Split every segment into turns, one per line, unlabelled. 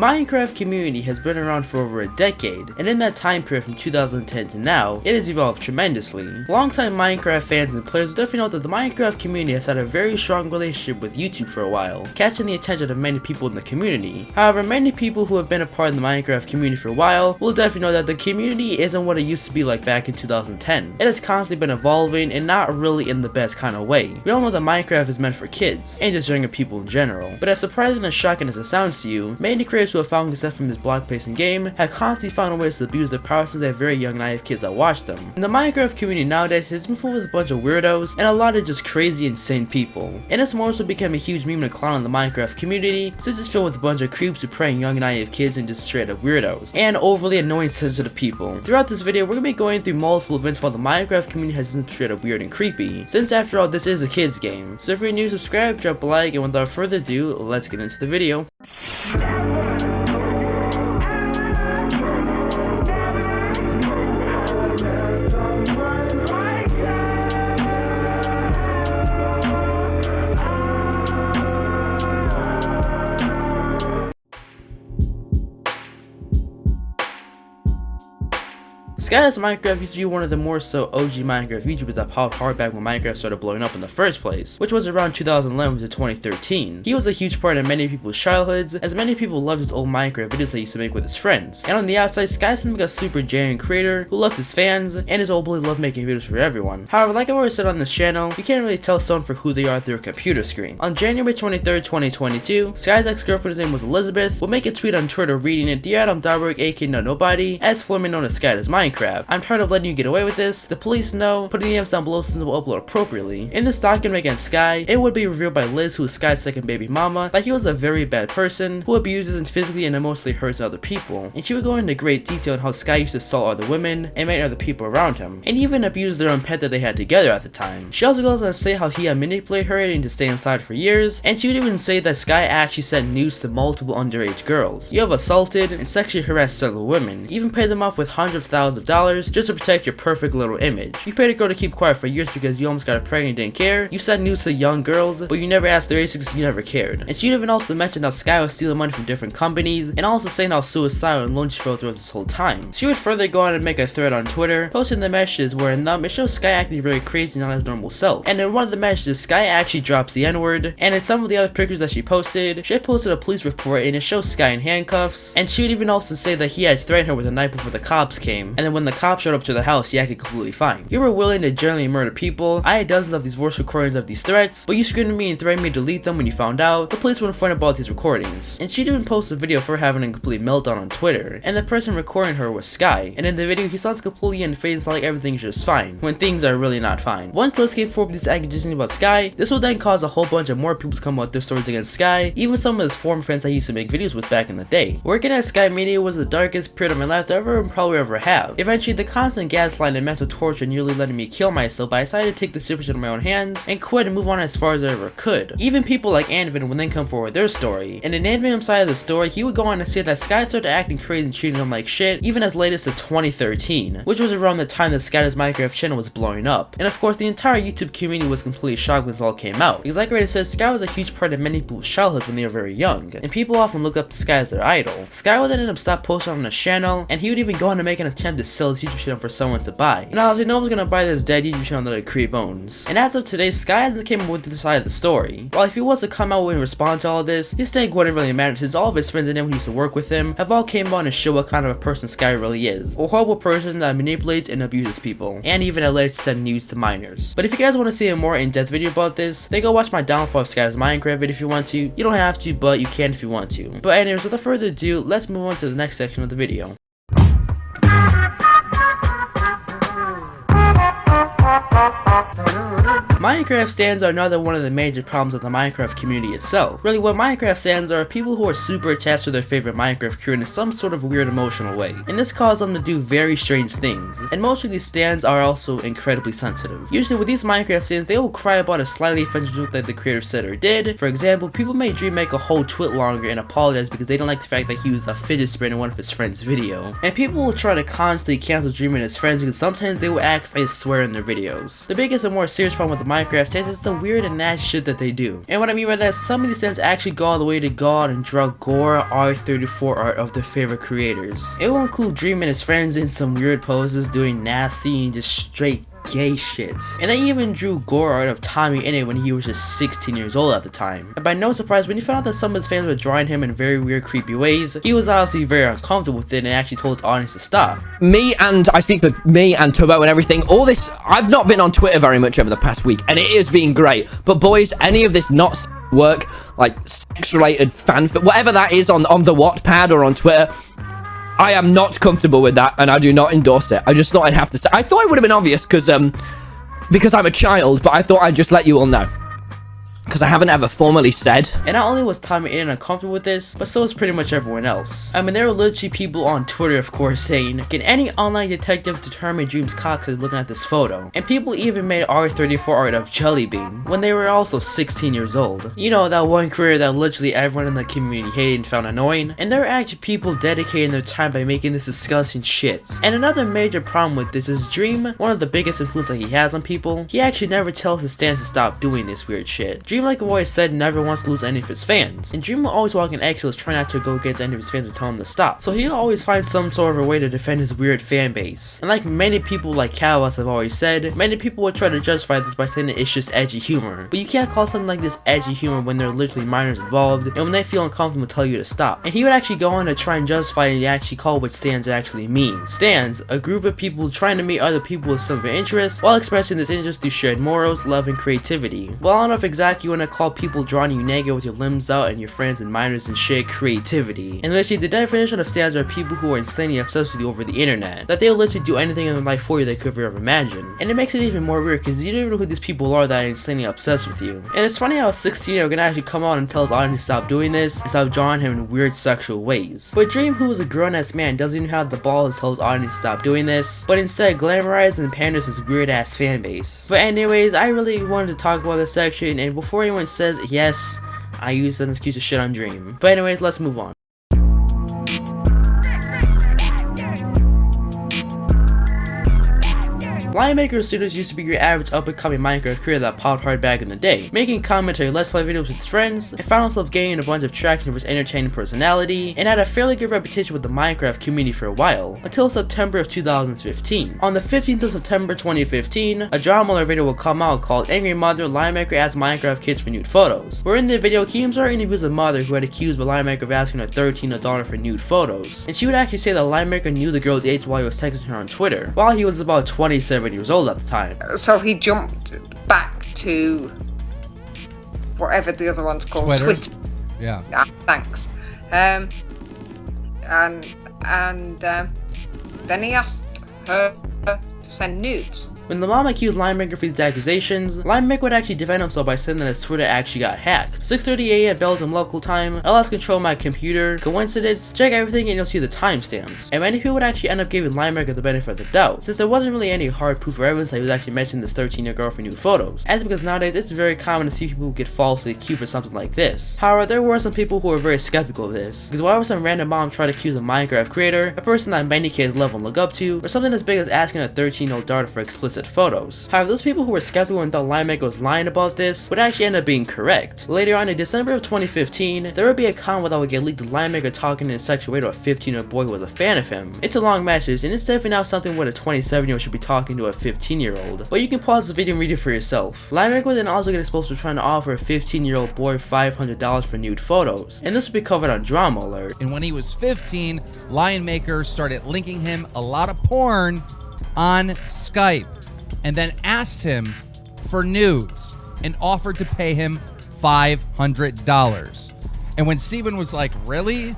Minecraft community has been around for over a decade, and in that time period from 2010 to now, it has evolved tremendously. Longtime Minecraft fans and players will definitely know that the Minecraft community has had a very strong relationship with YouTube for a while, catching the attention of many people in the community. However, many people who have been a part of the Minecraft community for a while will definitely know that the community isn't what it used to be like back in 2010. It has constantly been evolving and not really in the best kind of way. We all know that Minecraft is meant for kids, and just younger people in general. But as surprising and shocking as it sounds to you, many creators who have found success from this block placing game have constantly found ways to abuse their power since they're very young naive kids that watch them. And the Minecraft community nowadays has been full with a bunch of weirdos and a lot of just crazy insane people. And it's more so become a huge meme and clown in the Minecraft community since it's filled with a bunch of creeps who preying young naive kids and just straight up weirdos and overly annoying sensitive people. Throughout this video we're going to be going through multiple events while the Minecraft community has been straight up weird and creepy, since after all this is a kids game. So if you're new, subscribe, drop a like, and without further ado, let's get into the video. Skydoesminecraft used to be one of the more so OG Minecraft YouTubers that popped hard back when Minecraft started blowing up in the first place, which was around 2011 to 2013. He was a huge part of many people's childhoods, as many people loved his old Minecraft videos that he used to make with his friends. And on the outside, Sky seemed like a super genuine creator who loved his fans, and his old boy loved making videos for everyone. However, like I've already said on this channel, you can't really tell someone for who they are through a computer screen. On January 23rd, 2022, Sky's ex-girlfriend's name was Elizabeth, would make a tweet on Twitter reading it, "Dear Adam Darberg, aka No Nobody, as formerly known as Skydoesminecraft. I'm tired of letting you get away with this. The police know. Put the names down below since it will upload appropriately." In this document against Sky, it would be revealed by Liz, who is Sky's second baby mama, that he was a very bad person who abuses and physically and emotionally hurts other people. And she would go into great detail on how Sky used to assault other women and many other people around him, and even abuse their own pet that they had together at the time. She also goes on to say how he had manipulated her into stay inside for years, and she would even say that Sky actually sent nudes to multiple underage girls. You have assaulted and sexually harassed several women, even paid them off with hundreds of thousands of dollars just to protect your perfect little image. You paid a girl to keep quiet for years because you almost got her pregnant and didn't care. You sent news to young girls, but you never asked their age because you never cared. And she even also mentioned how Sky was stealing money from different companies, and also saying how suicidal and lonely she felt throughout this whole time. She would further go on and make a thread on Twitter, posting the messages where in them it shows Sky acting very crazy and not his normal self. And in one of the messages, Sky actually drops the N-word, and in some of the other pictures that she had posted a police report and it shows Sky in handcuffs, and she would even also say that he had threatened her with a knife before the cops came, and then when the cops showed up to the house, he acted completely fine. You were willing to generally murder people. I had dozens of these voice recordings of these threats, but you screamed at me and threatened me to delete them when you found out. The police wouldn't find about these recordings. And she even posted a video of her having a complete meltdown on Twitter, and the person recording her was Sky, and in the video he sounds completely unfazed like everything's just fine, when things are really not fine. Once Liz came forward with these accusations about Sky, this would then cause a whole bunch of more people to come out with their stories against Sky, even some of his former friends that he used to make videos with back in the day. Working at Sky Media was the darkest period of my life that I ever and probably ever have. Eventually, the constant gaslighting and mental torture nearly letting me kill myself, but I decided to take the situation in my own hands and quit and move on as far as I ever could. Even people like Anvin would then come forward with their story, and in Anvin's side of the story, he would go on to say that Sky started acting crazy and treating him like shit even as late as to 2013, which was around the time that Skydoesminecraft channel was blowing up. And of course, the entire YouTube community was completely shocked when this all came out, because like I already said, Sky was a huge part of many people's childhood when they were very young, and people often look up to Sky as their idol. Sky would then end up stop posting on his channel, and he would even go on to make an attempt to sell his YouTube channel for someone to buy. Now, obviously, no one's gonna buy this dead YouTube channel that create bones. And as of today, Sky hasn't came up with the side of the story. While if he was to come out and respond to all of this, his staying wouldn't really matter since all of his friends and anyone who used to work with him have all came on to show what kind of a person Sky really is. A horrible person that manipulates and abuses people, and even alleged to send news to minors. But if you guys want to see a more in-depth video about this, then go watch my downfall of Skydoesminecraft video if you want to. You don't have to, but you can if you want to. But anyways, without further ado, let's move on to the next section of the video. Minecraft stands are another one of the major problems of the Minecraft community itself. Really, what Minecraft stands are people who are super attached to their favorite Minecraft crew in some sort of weird emotional way, and this causes them to do very strange things. And most of these stands are also incredibly sensitive. Usually with these Minecraft stands, they will cry about a slightly offensive joke that the creator said or did. For example, people made Dream make a whole tweet longer and apologize because they don't like the fact that he used a fidget spinner in one of his friends' video. And people will try to constantly cancel Dream and his friends because sometimes they will actually swear in their videos. videos. The biggest and more serious problem with the Minecraft stands is the weird and nasty shit that they do. And what I mean by that is some of these stands actually go all the way to go out and draw gore R34 art of their favorite creators. It will include Dream and his friends in some weird poses doing nasty and just straight gay shit. And they even drew gore art of Tommy in it when he was just 16 years old at the time. And by no surprise, when he found out that some of his fans were drawing him in very weird, creepy ways, he was obviously very uncomfortable with it and actually told his audience to stop.
I speak for me and Tubbo and everything, all this, I've not been on Twitter very much over the past week, and it is being great. But boys, any of this not work, like sex-related fanfic, whatever that is on the Wattpad or on Twitter, I am not comfortable with that, and I do not endorse it. I just thought I'd have to say. I thought it would have been obvious because I'm a child, but I thought I'd just let you all know. Because I haven't ever formally said.
And not only was Tommy in uncomfortable with this, but so was pretty much everyone else. I mean, there were literally people on Twitter, of course, saying, can any online detective determine Dream's cock is looking at this photo? And people even made R34 art of Jellybean when they were also 16 years old. You know, that one career that literally everyone in the community hated and found annoying. And there were actually people dedicating their time by making this disgusting shit. And another major problem with this is Dream, one of the biggest influence that he has on people, he actually never tells his fans to stop doing this weird shit. Dream, like I've always said, never wants to lose any of his fans, and Dream will always walk in eggshells trying not to go against any of his fans or tell him to stop. So he'll always find some sort of a way to defend his weird fan base. And like many people like Calvas have always said, many people would try to justify this by saying that it's just edgy humor. But you can't call something like this edgy humor when there are literally minors involved, and when they feel uncomfortable tell you to stop. And he would actually go on to try and justify and actually call what stands actually mean. Stands, a group of people trying to meet other people with some of their interests, while expressing this interest through shared morals, love, and creativity. Well, I don't know if exactly you want to call people drawing you naked with your limbs out and your friends and minors and shit creativity. And literally the definition of stands are people who are insanely obsessed with you over the internet, that they'll literally do anything in their life for you they could ever imagine. And it makes it even more weird because you don't even know who these people are that are insanely obsessed with you. And it's funny how a 16-year-old can actually come out and tell his audience to stop doing this and stop drawing him in weird sexual ways. But Dream, who is a grown-ass man, doesn't even have the balls to tell his audience to stop doing this, but instead glamorizes and panders his weird-ass fan base. But anyways, I really wanted to talk about this section, and before anyone says, yes, I use an excuse to shit on Dream. But anyways, let's move on. Lionmaker Studios used to be your average up-and-coming Minecraft creator that popped hard back in the day, making commentary let's play videos with his friends, and found himself gaining a bunch of traction for his entertaining personality, and had a fairly good reputation with the Minecraft community for a while, until September of 2015. On the 15th of September 2015, a drama video will come out called Angry Mother, Lionmaker asks Minecraft kids for nude photos, where in the video, Keemstar interviews a mother who had accused the Lionmaker of asking her 13-year-old daughter for nude photos, and she would actually say that Lionmaker knew the girl's age while he was texting her on Twitter, while he was about 27 years old at the time.
So he jumped back to whatever the other one's called, Twitter.
Yeah.
Thanks. And then he asked her to send nudes.
When the mom accused Lionmaker for these accusations, Lionmaker would actually defend himself by saying that his Twitter actually got hacked. 6:30 a.m. Belgium local time, I lost control of my computer, coincidence, check everything and you'll see the timestamps. And many people would actually end up giving Lionmaker the benefit of the doubt, since there wasn't really any hard proof or evidence that he was actually mentioning this 13-year-old girl for nude photos. As because nowadays it's very common to see people who get falsely accused for something like this. However, there were some people who were very skeptical of this, because why would some random mom try to accuse a Minecraft creator, a person that many kids love and look up to, or something as big as asking a 13-year-old daughter for explicit photos? However, those people who were skeptical and thought Lionmaker was lying about this would actually end up being correct. Later on in December of 2015, there would be a comment that would get leaked of Lionmaker talking in a sexual way to a 15-year-old boy who was a fan of him. It's a long message, and it's definitely not something what a 27-year-old should be talking to a 15-year-old. But you can pause the video and read it for yourself. Lionmaker would then also get exposed for trying to offer a 15-year-old boy $500 for nude photos, and this would be covered on Drama Alert.
And when he was 15, Lionmaker started linking him a lot of porn on Skype, and then asked him for nudes and offered to pay him $500. And when Steven was like, really?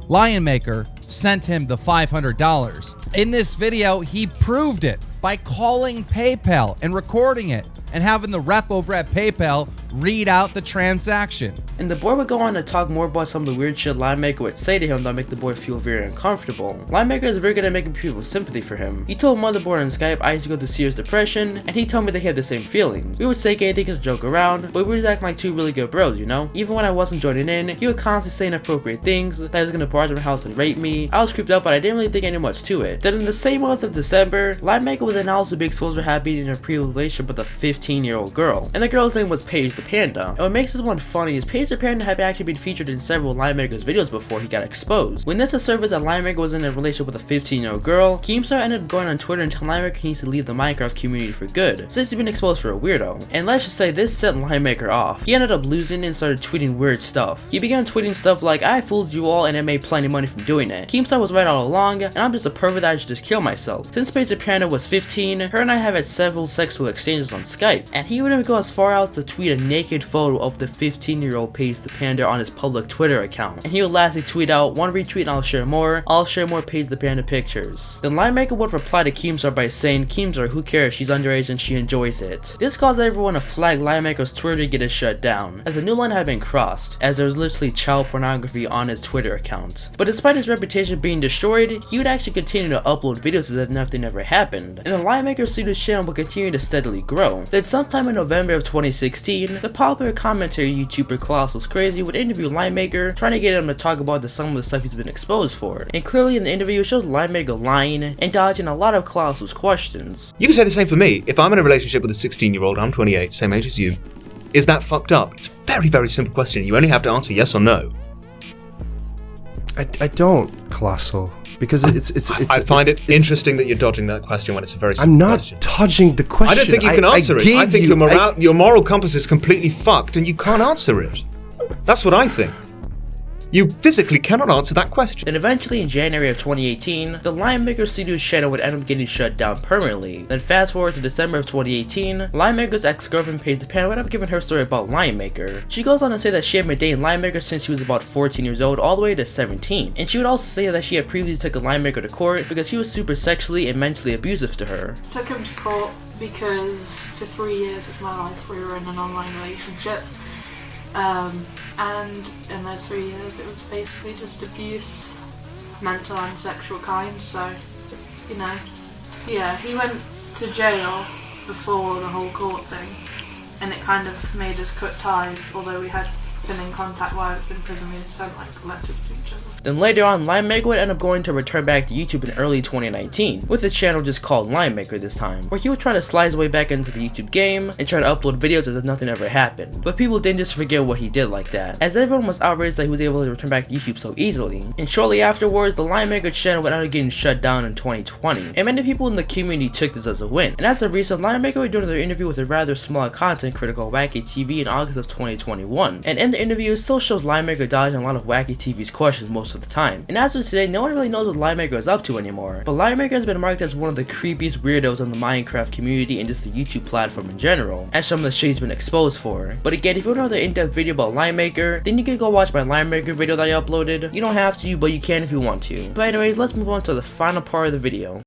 Lionmaker sent him the $500. In this video, he proved it by calling PayPal and recording it and having the rep over at PayPal read out the transaction.
And the boy would go on to talk more about some of the weird shit Linemaker would say to him that make the boy feel very uncomfortable. Linemaker is very good at making people sympathy for him. He told Motherboard on Skype I used to go through serious depression, and he told me they had the same feelings. We would say gay things and joke around, but we were just acting like two really good bros, you know? Even when I wasn't joining in, he would constantly say inappropriate things, that he was gonna barge in my house and rape me. I was creeped out, but I didn't really think any much to it. Then in the same month of December, Linemaker was announced to be exposed for having in a pre-relationship with a 15-year-old girl, and the girl's name was Paige the Panda. And what makes this one funny is Paige the Panda had actually been featured in several Linemaker's videos before he got exposed. When this surfaced that Linemaker was in a relationship with a 15-year-old girl, Keemstar ended up going on Twitter and telling Linemaker he needs to leave the Minecraft community for good, since he's been exposed for a weirdo. And let's just say this set Linemaker off. He ended up losing and started tweeting weird stuff. He began tweeting stuff like, I fooled you all and I made plenty of money from doing it. Keemstar was right all along, and I'm just a pervert that I should just kill myself. Since Paige the Panda was 15, her and I have had several sexual exchanges on Skype, and he would even go as far out to tweet a naked photo of the 15-year-old Paige the Panda on his public Twitter account. And he would lastly tweet out, one retweet and I'll share more Paige the Panda pictures. Then Linemaker would reply to Keemstar by saying, Keemstar, who cares, she's underage and she enjoys it. This caused everyone to flag Linemaker's Twitter to get it shut down, as a new line had been crossed, as there was literally child pornography on his Twitter account. But despite his reputation being destroyed, he would actually continue to upload videos as if nothing ever happened, and the Linemaker Studios channel would continue to steadily grow. Then sometime in November of 2016, the popular commentary YouTuber Colossus Crazy would interview Linemaker, trying to get him to talk about some of the stuff he's been exposed for. And clearly in the interview it shows Linemaker lying and dodging a lot of Colossus questions.
You can say the same for me. If I'm in a relationship with a 16-year-old, I'm 28, same age as you, is that fucked up? It's a very, very simple question. You only have to answer yes or no.
I don't, Colossal. Because
I find it interesting that you're dodging that question when it's a very simple question.
I'm not dodging the question.
I don't think you can answer it. I think your moral compass is completely fucked and you can't answer it. That's what I think. You physically cannot answer that question.
Then eventually in January of 2018, the Linemaker Studios channel would end up getting shut down permanently. Then fast forward to December of 2018, Linemaker's ex-girlfriend Paige the Panda would end up giving her story about Linemaker. She goes on to say that she had been dating Linemaker since she was about 14 years old all the way to 17. And she would also say that she had previously taken Linemaker to court because he was super sexually and mentally abusive to her.
Took him to court because for 3 years of my life we were in an online relationship. And in those 3 years it was basically just abuse, mental and sexual kind, so, you know, yeah, he went to jail before the whole court thing, and it kind of made us cut ties, although we had been in contact while I was in prison. We had sent like letters to each other.
Then later on, Linemaker would end up going to return back to YouTube in early 2019, with a channel just called Linemaker this time, where he would try to slide his way back into the YouTube game and try to upload videos as if nothing ever happened. But people didn't just forget what he did like that, as everyone was outraged that he was able to return back to YouTube so easily. And shortly afterwards, the Linemaker channel would end up getting shut down in 2020, and many people in the community took this as a win. And as a result, Linemaker would do another interview with a rather small content critic on Wacky TV in August of 2021, and in the interview, it still shows Linemaker dodging a lot of Wacky TV's questions most of the time. And as of today, no one really knows what Linemaker is up to anymore, but Linemaker has been marked as one of the creepiest weirdos in the Minecraft community and just the YouTube platform in general, as some of the shit he's been exposed for. But again, if you want another in-depth video about Linemaker, then you can go watch my Linemaker video that I uploaded. You don't have to, but you can if you want to. But anyways, let's move on to the final part of the video.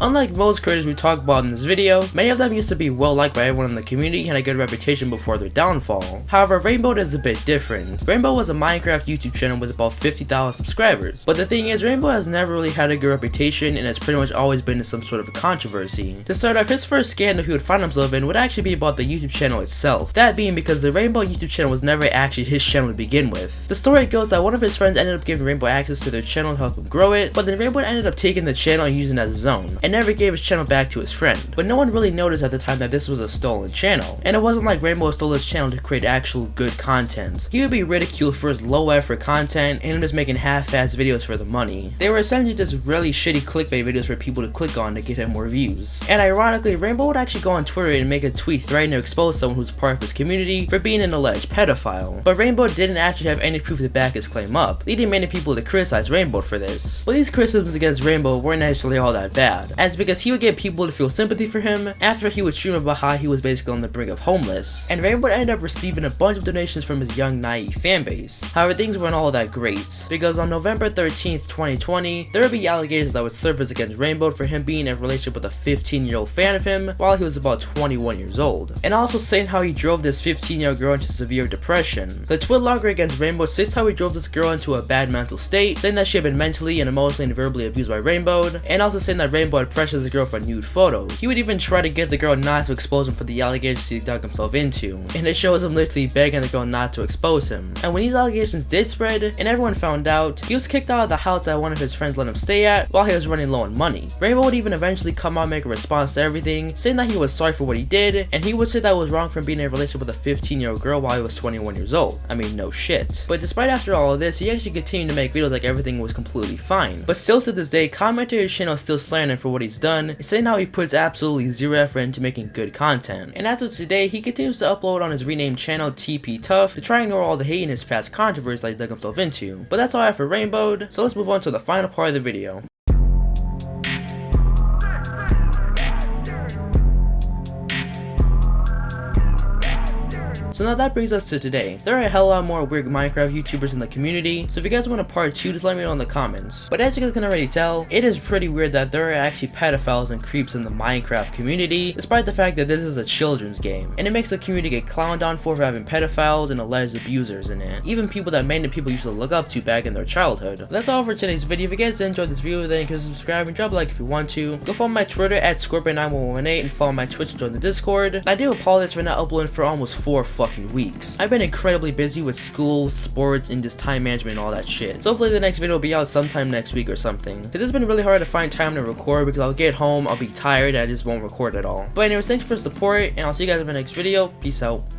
Unlike most creators we talk about in this video, many of them used to be well liked by everyone in the community and had a good reputation before their downfall. However, Rainbow is a bit different. Rainbow was a Minecraft YouTube channel with about 50,000 subscribers, but the thing is, Rainbow has never really had a good reputation and has pretty much always been in some sort of a controversy. To start off, his first scandal he would find himself in would actually be about the YouTube channel itself, that being because the Rainbow YouTube channel was never actually his channel to begin with. The story goes that one of his friends ended up giving Rainbow access to their channel to help him grow it, but then Rainbow ended up taking the channel and using it as his own, and never gave his channel back to his friend. But no one really noticed at the time that this was a stolen channel, and it wasn't like Rainbow stole his channel to create actual good content. He would be ridiculed for his low effort content and him just making half-assed videos for the money. They were essentially just really shitty clickbait videos for people to click on to get him more views. And ironically, Rainbow would actually go on Twitter and make a tweet threatening to expose someone who's part of his community for being an alleged pedophile. But Rainbow didn't actually have any proof to back his claim up, leading many people to criticize Rainbow for this. But these criticisms against Rainbow weren't necessarily all that bad. as because he would get people to feel sympathy for him after he would stream about how he was basically on the brink of homeless, and Rainbow would end up receiving a bunch of donations from his young, naive fanbase. However, things weren't all that great, because on November 13th, 2020, there would be allegations that would surface against Rainbow for him being in a relationship with a 15-year-old fan of him while he was about 21 years old, and also saying how he drove this 15-year-old girl into severe depression. The Twitter against Rainbow says how he drove this girl into a bad mental state, saying that she had been mentally and emotionally and verbally abused by Rainbow, and also saying that Rainbow had pressured the girl for a nude photo. He would even try to get the girl not to expose him for the allegations he dug himself into, and it shows him literally begging the girl not to expose him. And when these allegations did spread and everyone found out, he was kicked out of the house that one of his friends let him stay at while he was running low on money. Rainbow would even eventually come out and make a response to everything, saying that he was sorry for what he did, and he would say that it was wrong for being in a relationship with a 15-year-old girl while he was 21 years old. I mean, no shit. But despite after all of this, he actually continued to make videos like everything was completely fine. But still to this day, commenters on his channel still slandering him for what he's done, saying how he puts absolutely zero effort into making good content. And as of today, he continues to upload on his renamed channel TP Tough to try and ignore all the hate in his past controversies that he dug himself into. But that's all I have for Rainbow, so let's move on to the final part of the video. So now that brings us to today. There are a hell lot more weird Minecraft YouTubers in the community, so if you guys want a part 2, just let me know in the comments. But as you guys can already tell, it is pretty weird that there are actually pedophiles and creeps in the Minecraft community, despite the fact that this is a children's game. And it makes the community get clowned on for having pedophiles and alleged abusers in it. Even people that many people used to look up to back in their childhood. But that's all for today's video. If you guys enjoyed this video, then you can subscribe and drop a like if you want to. Go follow my Twitter at Scorpion9118 and follow my Twitch and join the Discord. And I do apologize for not uploading for almost 4 fucking weeks. I've been incredibly busy with school, sports, and just time management and all that shit. So hopefully the next video will be out sometime next week or something. Cause it's been really hard to find time to record because I'll get home, I'll be tired, and I just won't record at all. But anyways, thanks for the support, and I'll see you guys in my next video. Peace out.